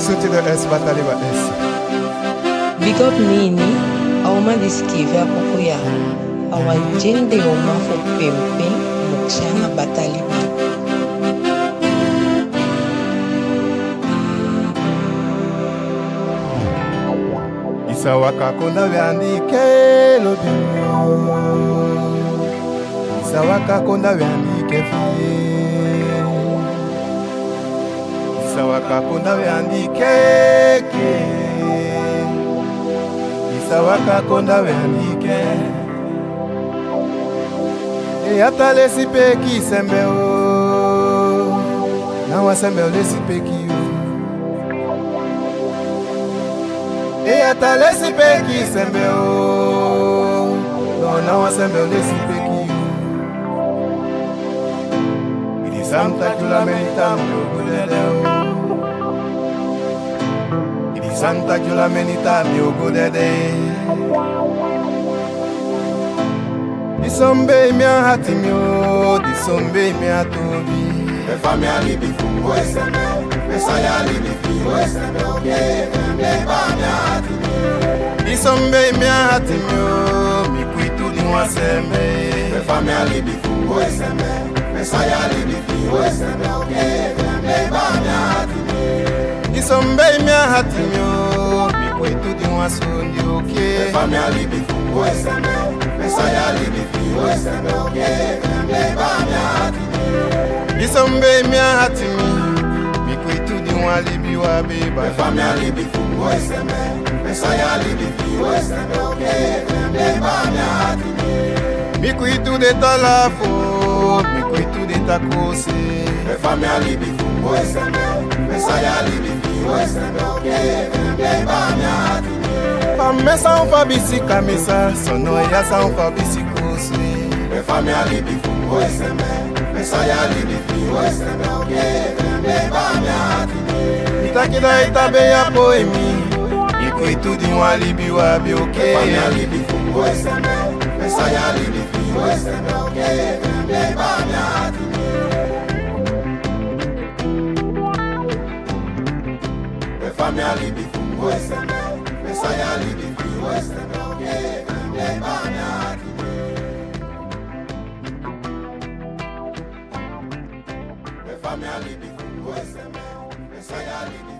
Suti de S Bataliba S. Big up Nini, auma diskive apokoya. Awa jende oma fo pempe, mokshana Bataliba. Isawaka konda vyandike lobio. Isawaka konda vyandike fie. Isawaka konda vyandike ke. Isawaka konda vyandike. E ata lesi peki sembe o. Na wa sembe o lesi peki o. E ata lesi peki sembe o. No na wa sembe o lesi peki o. Idi santa kula menita mo gudede o. Idi santa kula menita mi gudede. Disombe mi hati mi o, disombe mi atobi. Me fami alibi fungo eseme, me saya alibi fungo eseme, okay, me ba mi hati mi. Disombe mi hati mi o, mi kuitu di waseme. Me fami alibi fungo eseme, me saya alibi fungo eseme, okay, me ba mi hati mi. Disombe mi hati mi o, mi kuitu di wasundi, okay. Me fami alibi fungo eseme, me saya alibi fungo eseme, okay, me ba mi hati mi. Disombe mi hati mi, mi kuitu di walibi wa beba. Me fami alibi fungo eseme, me saya alibi fungo eseme, okay, me ba mi hati mi. Mi kuitu de talafo, mi kuitu de takose. Me fami alibi fungo eseme, me saya alibi fungo eseme, okay, me ba mi hati mi. Pamesa unfa bisi kamisa, sono ya sa unfa bisi kose. Me fami alibi fungo eseme, me saya alibi fungo eseme, okay, me ba mi hati mi. Itakida itabe ya poemi, ikuitu di walibi wa bi, Me okay. fami alibi fungo eseme, me saya alibi fungo eseme, okay, me ba mi hati mi. Me fami alibi fungo eseme, me saya alibi fungo eseme, okay, me ba mi hati mi. Me fami alibi fungo eseme, me saya alibi